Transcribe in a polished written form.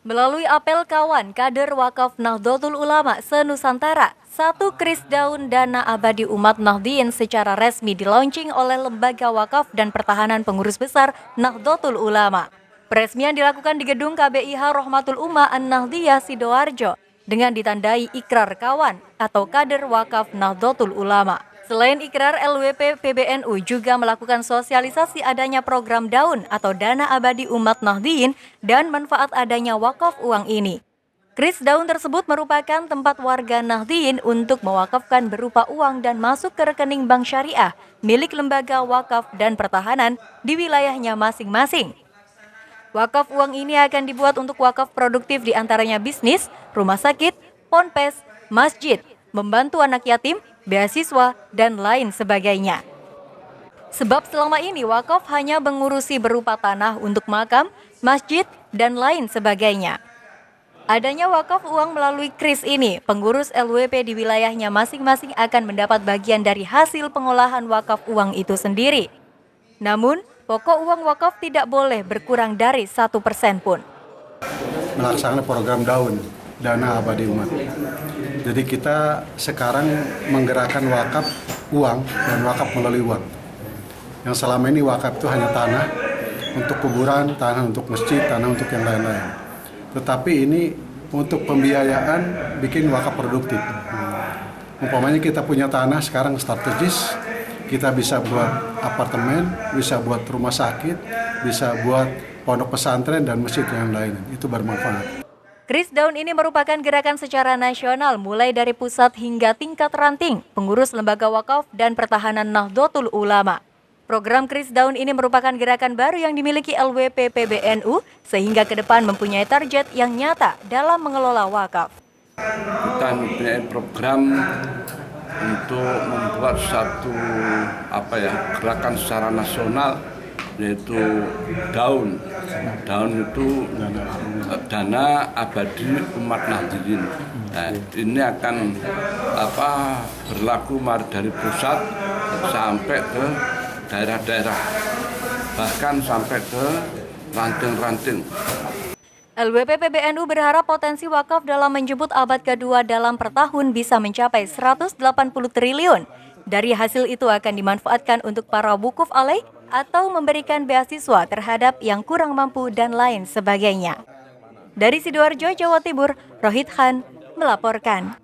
Melalui apel kawan kader Wakaf Nahdlatul Ulama se-Nusantara, satu kris daun dana abadi umat Nahdliyin secara resmi dilaunching oleh Lembaga Wakaf dan Pertahanan Pengurus Besar Nahdlatul Ulama. Peresmian dilakukan di gedung KBIH Rohmatul Ummah An-Nahdliyah Sidoarjo dengan ditandai ikrar kawan atau kader Wakaf Nahdlatul Ulama. Selain ikrar, LWP PBNU juga melakukan sosialisasi adanya program daun atau dana abadi umat Nahdliyin dan manfaat adanya wakaf uang ini. Kris daun tersebut merupakan tempat warga Nahdliyin untuk mewakafkan berupa uang dan masuk ke rekening bank syariah milik Lembaga Wakaf dan Pertahanan di wilayahnya masing-masing. Wakaf uang ini akan dibuat untuk wakaf produktif diantaranya bisnis, rumah sakit, ponpes, masjid, membantu anak yatim, beasiswa, dan lain sebagainya. Sebab selama ini wakaf hanya mengurusi berupa tanah untuk makam, masjid, dan lain sebagainya. Adanya wakaf uang melalui kris ini, pengurus LWP di wilayahnya masing-masing akan mendapat bagian dari hasil pengolahan wakaf uang itu sendiri. Namun, pokok uang wakaf tidak boleh berkurang dari 1% pun. Melaksanakan program daun, dana abadi umat. Jadi kita sekarang menggerakkan wakaf uang dan wakaf melalui uang. Yang selama ini wakaf itu hanya tanah untuk kuburan, tanah untuk masjid, tanah untuk yang lain-lain. Tetapi ini untuk pembiayaan bikin wakaf produktif. Umpamanya kita punya tanah sekarang strategis, kita bisa buat apartemen, bisa buat rumah sakit, bisa buat pondok pesantren dan masjid yang lain. Itu bermanfaat. Kris daun ini merupakan gerakan secara nasional mulai dari pusat hingga tingkat ranting, pengurus Lembaga Wakaf dan Pertahanan Nahdlatul Ulama. Program kris daun ini merupakan gerakan baru yang dimiliki LWP PBNU sehingga ke depan mempunyai target yang nyata dalam mengelola wakaf. Kita mempunyai program untuk membuat satu gerakan secara nasional, yaitu daun. Daun itu dana abadi umat Nahdliyin. Nah, ini akan berlaku dari pusat sampai ke daerah-daerah, bahkan sampai ke ranting-ranting. LWP PBNU berharap potensi wakaf dalam menjemput abad kedua dalam per tahun bisa mencapai 180 triliun. Dari hasil itu akan dimanfaatkan untuk para wukuf alaih atau memberikan beasiswa terhadap yang kurang mampu dan lain sebagainya. Dari Sidoarjo, Jawa Timur, Rohit Khan melaporkan.